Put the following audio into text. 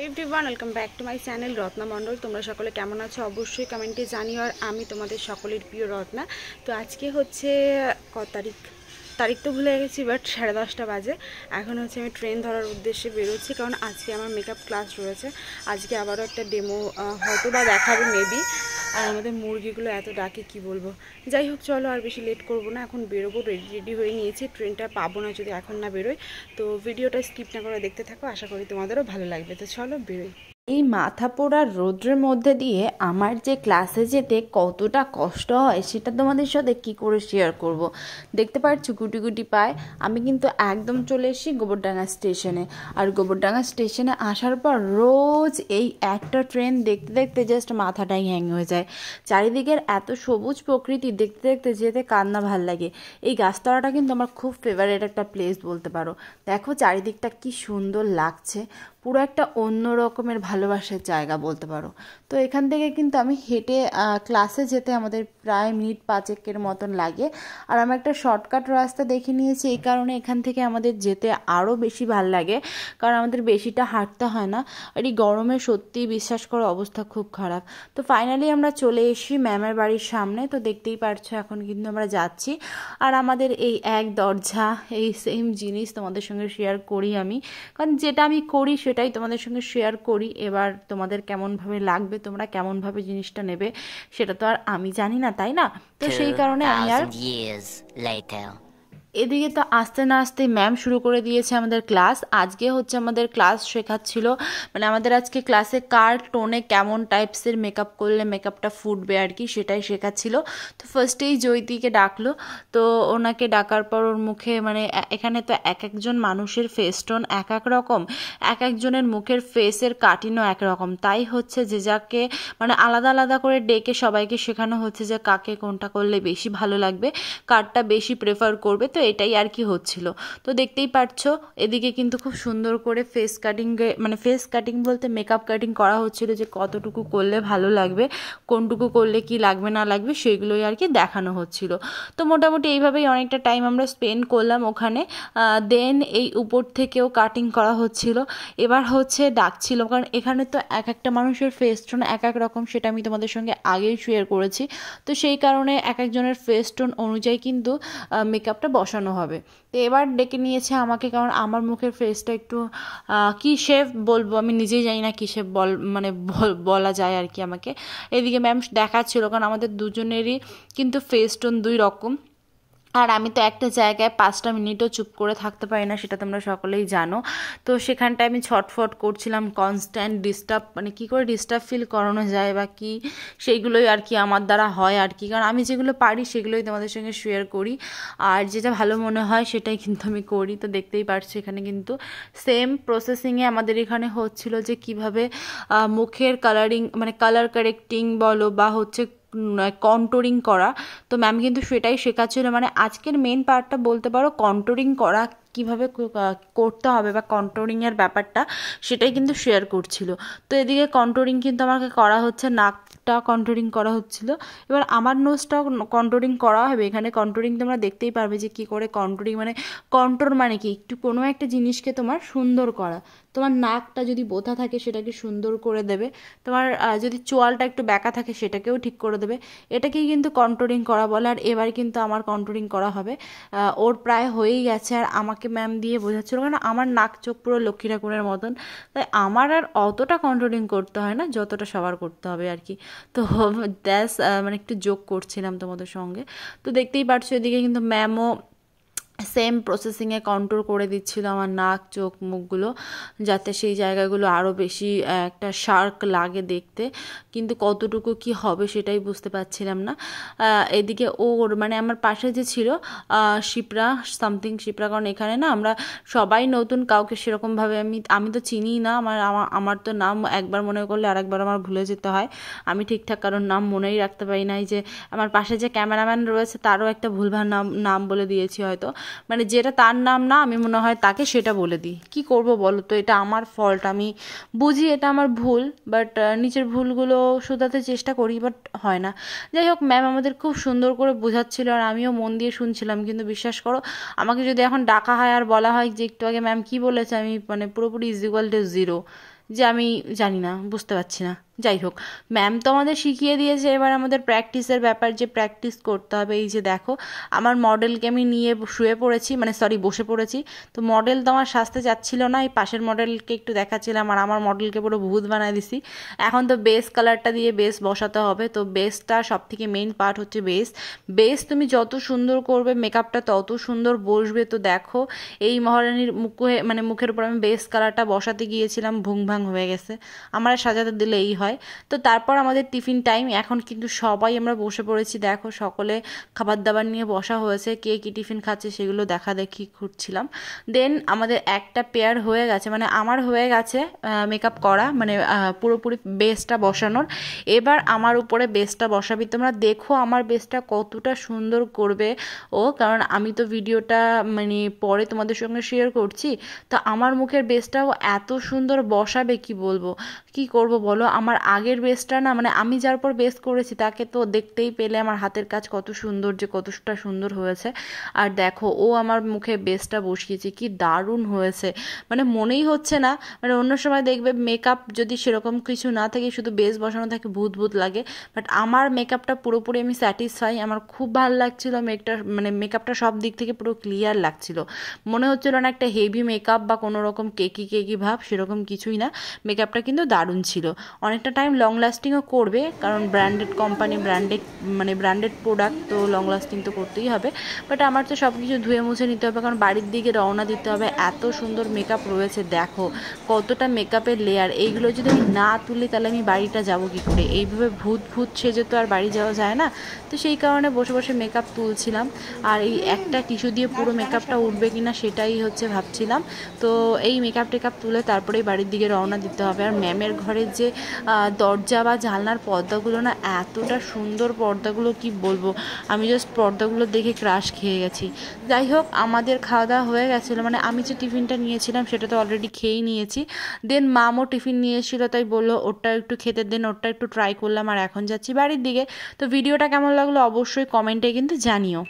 Everyone welcome back to my channel Ratna Mondal. তোমরা সকলে কেমন আছো অবশ্যই কমেন্টে জানিও। আর আমি তোমাদের সকলের প্রিয় রত্না। তো আজকে হচ্ছে তারিখ তারিখ তো ভুলে গেছি, বাট 10:30 বাজে। এখন হচ্ছে আমি ট্রেন ধরার উদ্দেশ্যে বেরোচ্ছি, কারণ আজকে আমার মেকআপ ক্লাস রয়েছে। আজকে আবারও একটা ডেমো হয়তো বা দেখাবে মেবি। আর আমাদের মুরগিগুলো এত ডাকে কি বলবো। যাই হোক, চলো আর বেশি লেট করবো না, এখন বেরোবো। রেডি হয়ে নিয়েছি, ট্রেনটা পাবো না যদি এখন না বেরোই। তো ভিডিওটা স্কিপ না করে দেখতে থাকো, আশা করি তোমাদেরও ভালো লাগবে। তো চলো বেরোই। এই মাথা পোড়ার রৌদ্রের মধ্যে দিয়ে আমার যে ক্লাসে যেতে কতটা কষ্ট হয় সেটা তোমাদের সাথে কি করে শেয়ার করব। দেখতে পাচ্ছ গুটি গুটি পায় আমি কিন্তু একদম চলে এসেছি গোবরডাঙ্গা স্টেশনে। আর গোবরডাঙ্গা স্টেশনে আসার পর রোজ এই একটা ট্রেন দেখতে দেখতে জাস্ট মাথাটাই হ্যাং হয়ে যায়। চারিদিকের এত সবুজ প্রকৃতি দেখতে দেখতে যেতে কান্না ভাল লাগে। এই গাছতলাটা কিন্তু আমার খুব ফেভারিট একটা প্লেস বলতে পারো। দেখো চারিদিকটা কি সুন্দর লাগছে, পুরো একটা অন্য রকমের ভালোবাসার জায়গা বলতে পারো। তো এখান থেকে কিন্তু আমি হেঁটে ক্লাসে যেতে আমাদের প্রায় মিনিট 5 মতন লাগে। আর আমি একটা শর্টকাট রাস্তা দেখে নিয়েছি, এই কারণে এখান থেকে আমাদের যেতে আরও বেশি ভাল লাগে, কারণ আমাদের বেশিটা হাঁটতে হয় না। আর এই গরমে সত্যিই বিশ্বাস করো অবস্থা খুব খারাপ। তো ফাইনালি আমরা চলে এসেছি ম্যামের বাড়ির সামনে। তো দেখতেই পারছো এখন কিন্তু আমরা যাচ্ছি। আর আমাদের এই এক দরজা এই সেম জিনিস তোমাদের সঙ্গে শেয়ার করি আমি, কারণ যেটা আমি করি সেটাই তোমাদের সঙ্গে শেয়ার করি। এবার তোমাদের কেমনভাবে লাগবে, তোমরা কেমনভাবে জিনিসটা নেবে সেটা তো আর আমি জানি না, তাই না? তো সেই কারণে আমি আর 2000 years later. এদিকে তো আস্তে না আস্তে ম্যাম শুরু করে দিয়েছে আমাদের ক্লাস। আজকে হচ্ছে আমাদের ক্লাস শেখাচ্ছিল, মানে আমাদের আজকে ক্লাসে কার টোনে কেমন টাইপসের মেকআপ করলে মেকআপটা ফুটবে আর কি, সেটাই শেখাচ্ছিল। তো ফার্স্টেই জয়িতিকে ডাকলো। তো ওনাকে ডাকার পর ওর মুখে মানে এখানে তো এক একজন মানুষের ফেস টোন এক এক রকম, এক একজনের মুখের ফেসের কাটিংও এক রকম। তাই হচ্ছে যে যাকে মানে আলাদা আলাদা করে ডেকে সবাইকে শেখানো হচ্ছে যে কাকে কোনটা করলে বেশি ভালো লাগবে, কারটা বেশি প্রেফার করবে। তো এটাই আর কি হচ্ছিল। তো দেখতেই পাচ্ছো এদিকে কিন্তু খুব সুন্দর করে ফেস কাটিং, মানে ফেস কাটিং বলতে মেকআপ কাটিং করা হচ্ছিল, যে কতটুকু করলে ভালো লাগবে, কোনটুকু করলে কি লাগবে না লাগবে সেগুলোই আর কি দেখানো হচ্ছিল। তো মোটামুটি এইভাবেই অনেকটা টাইম আমরা স্পেন্ড করলাম ওখানে। দেন এই উপর থেকেও কাটিং করা হচ্ছিল। এবার হচ্ছে ডাকছিল, কারণ এখানে তো এক একটা মানুষের ফেস টোন এক এক রকম, সেটা আমি তোমাদের সঙ্গে আগেই শেয়ার করেছি। তো সেই কারণে এক একজনের ফেস টোন অনুযায়ী কিন্তু মেকআপটা বসানো হবে। তো এবার ডেকে নিয়েছে আমাকে, কারণ আমার মুখের ফেসটা একটু কী শেপ বলবো আমি নিজেই জানি না, কী শেপ মানে বলা যায় আর কি আমাকে। এদিকে ম্যাম দেখাচ্ছিল, কারণ আমাদের দুজনেরই কিন্তু ফেস টোন দুই রকম। আর আমি তো একটা জায়গায় 5টা মিনিটও চুপ করে থাকতে পারি না, সেটা তোমরা সকলেই জানো। তো সেখানটায় আমি ছটফট করছিলাম, কনস্ট্যান্ট ডিস্টার্ব, মানে কী করে ডিস্টার্ব ফিল করানো যায় বা কী, সেইগুলোই আর কি আমার দ্বারা হয় আর কি। কারণ আমি যেগুলো পারি সেগুলোই তোমাদের সঙ্গে শেয়ার করি, আর যেটা ভালো মনে হয় সেটাই কিন্তু আমি করি। তো দেখতেই পারছি এখানে কিন্তু সেম প্রসেসিংয়ে আমাদের এখানে হচ্ছিল যে কিভাবে মুখের কালারিং মানে কালার কারেক্টিং বলো বা হচ্ছে কন্ট্রোলিং করা। তো ম্যাম কিন্তু সেটাই শেখাচ্ছিল, মানে আজকের মেন পার্টটা বলতে পারো কন্ট্রোলিং করা কীভাবে করতে হবে বা কন্ট্রোলিংয়ের ব্যাপারটা সেটাই কিন্তু শেয়ার করছিল। তো এদিকে কন্ট্রোলিং কিন্তু আমাকে করা হচ্ছে, নাকটা কন্ট্রোলিং করা হচ্ছিল। এবার আমার নোজটাও কন্ট্রোলিং করা হবে। এখানে কন্ট্রোলিং তোমরা দেখতেই পারবে যে কী করে কন্ট্রোলিং, মানে কন্ট্রোল মানে কি একটু কোনো একটা জিনিসকে তোমার সুন্দর করা। তোমার নাকটা যদি বোথা থাকে সেটাকে সুন্দর করে দেবে, তোমার যদি চোয়ালটা একটু ব্যাকা থাকে সেটাকেও ঠিক করে দেবে। এটাকেই কিন্তু কন্ট্রোলিং করা বলে। আর এবার কিন্তু আমার কন্ট্রোলিং করা হবে, ওর প্রায় হয়েই গেছে। আর আমাকে ম্যাম দিয়ে বোঝাচ্ছিল, কারণ আমার নাক চোখ পুরো লক্ষ্মী ঠাকুরের মতন, তাই আমার আর অতটা কন্ট্রোলিং করতে হয় না যতটা সবার করতে হবে আর কি। তো দ্যাস মানে একটু যোগ করছিলাম তোমাদের সঙ্গে। তো দেখতেই পারছো এদিকে কিন্তু ম্যামও সেম প্রসেসিংয়ে কন্ট্রোল করে দিচ্ছিল আমার নাক চোখ মুখগুলো, যাতে সেই জায়গাগুলো আরও বেশি একটা শার্ক লাগে দেখতে। কিন্তু কতটুকু কি হবে সেটাই বুঝতে পারছিলাম না। এদিকে ওর মানে আমার পাশে যে ছিল শিপ্রা সামথিং শিপ্রা, কারণ এখানে না আমরা সবাই নতুন, কাউকে সেরকমভাবে আমি তো চিনিই না। আমার তো নাম একবার মনে করলে আরেকবার আমার ভুলে যেতে হয়। আমি ঠিকঠাক কারোর নাম মনেই রাখতে পারি না। এই যে আমার পাশে যে ক্যামেরাম্যান রয়েছে তারও একটা ভুলভাল নাম বলে দিয়েছি হয়তো, মানে যেটা তার নাম না আমি মনে হয় তাকে সেটা বলে দিই। কি করব বলো তো, এটা আমার ফল্ট, আমি বুঝি এটা আমার ভুল, বাট নিচের ভুলগুলো শুধাতে চেষ্টা করি, বাট হয় না। যাই হোক, ম্যাম আমাদের খুব সুন্দর করে বোঝাচ্ছিল আর আমিও মন দিয়ে শুনছিলাম। কিন্তু বিশ্বাস করো, আমাকে যদি এখন ডাকা হয় আর বলা হয় যে একটু আগে ম্যাম কী বলেছে, আমি মানে পুরোপুরি ইজ ইকুয়াল টু জিরো, যে আমি জানি না, বুঝতে পারছি না। যাই হোক, ম্যাম তো আমাদের শিখিয়ে দিয়েছে, এবার আমাদের প্র্যাকটিসের ব্যাপার, যে প্র্যাকটিস করতে হবে। এই যে দেখো আমার মডেলকে আমি নিয়ে শুয়ে পড়েছি, মানে সরি বসে পড়েছি। তো মডেল তো আমার সাজতে যাচ্ছিল না, এই পাশের মডেলকে একটু দেখাচ্ছিলাম, আর আমার মডেলকে পুরো ভূত বানায় দিছি। এখন তো বেস কালারটা দিয়ে বেস বসাতে হবে। তো বেসটা সব থেকে মেইন পার্ট হচ্ছে বেস। বেস তুমি যত সুন্দর করবে মেকআপটা তত সুন্দর বসবে। তো দেখো এই মহারানীর মুখে মানে মুখের উপর আমি বেস কালারটা বসাতে গিয়েছিলাম, ভুংভাং হয়ে গেছে। আমার সাজাতে দিলে এই হয়। তো তারপর আমাদের টিফিন টাইম, এখন কিন্তু সবাই আমরা বসে পড়েছি। দেখো সকলে খাবার দাবার নিয়ে বসা হয়েছে, কে কী টিফিন খাচ্ছে সেগুলো দেখা দেখি ঘুরছিলাম। দেন আমাদের একটা পেয়ার হয়ে গেছে, মানে আমার হয়ে গেছে মেকআপ করা, মানে পুরোপুরি বেসটা বসানোর। এবার আমার উপরে বেসটা বসাবি। তোমরা দেখো আমার বেসটা কতটা সুন্দর করবে ও, কারণ আমি তো ভিডিওটা মানে পরে তোমাদের সঙ্গে শেয়ার করছি। তো আমার মুখের বেসটাও এত সুন্দর বসাবে কি বলবো। কি করব বলো, আমার আগের বেসটা না, মানে আমি যার পর বেস করেছি তাকে তো দেখতেই পেলে আমার হাতের কাজ কত সুন্দর, যে কতটা সুন্দর হয়েছে। আর দেখো ও আমার মুখে বেসটা বসিয়েছে, কি দারুণ হয়েছে। মানে মনেই হচ্ছে না, মানে অন্য সময় দেখবে মেকআপ যদি সেরকম কিছু না থাকে, শুধু বেস বসানো থাকে, ভূত ভূত লাগে। বাট আমার মেকআপটা পুরোপুরি আমি স্যাটিসফাই, আমার খুব ভালো লাগছিল মেকআপটা সব দিক থেকে পুরো ক্লিয়ার লাগছিল। মনে হচ্ছিল না একটা হেভি মেকআপ বা কোনো রকম কেকি কেকি ভাব, সেরকম কিছুই না। মেকআপটা কিন্তু দারুণ ছিল, অনেকটা টাইম লং লাস্টিংও করবে, কারণ ব্র্যান্ডেড কোম্পানি, ব্র্যান্ডেড প্রোডাক্ট, তো লং লাস্টিং তো করতেই হবে। বাট আমার তো সব কিছু ধুয়ে মুছে নিতে হবে, কারণ বাড়ির দিকে রওনা দিতে হবে। এত সুন্দর মেকআপ রয়েছে, দেখো কতটা মেকআপের লেয়ার। এইগুলো যদি আমি না তুলি তাহলে আমি বাড়িটা যাব কী করে? এইভাবে ভূত ভূত সেজে তো আর বাড়ি যাওয়া যায় না। তো সেই কারণে বসে বসে মেকআপ তুলছিলাম, আর এই একটা টিস্যু দিয়ে পুরো মেকআপটা উঠবে কিনা সেটাই হচ্ছে ভাবছিলাম। তো এই মেকআপ টেকআপ তুলে তারপরেই বাড়ির দিকে রওনা দিতে হবে। আর ম্যামের ঘরের যে দরজা বা জানলার পর্দাগুলো না, এতটা সুন্দর পর্দাগুলো, কি বলবো। আমি জাস্ট পর্দাগুলো দেখে ক্রাশ খেয়ে গেছি। যাই হোক, আমাদের খাওয়া দাওয়া হয়ে গেছিলো, মানে আমি যে টিফিনটা নিয়েছিলাম সেটা তো অলরেডি খেয়েই নিয়েছি। দেন মামও টিফিন নিয়েছিল, তাই বললো ওরটা একটু খেতে দেন, ওরটা একটু ট্রাই করলাম, আর এখন যাচ্ছি বাড়ির দিকে। তো ভিডিওটা কেমন লাগলো অবশ্যই কমেন্টে কিন্তু জানিও।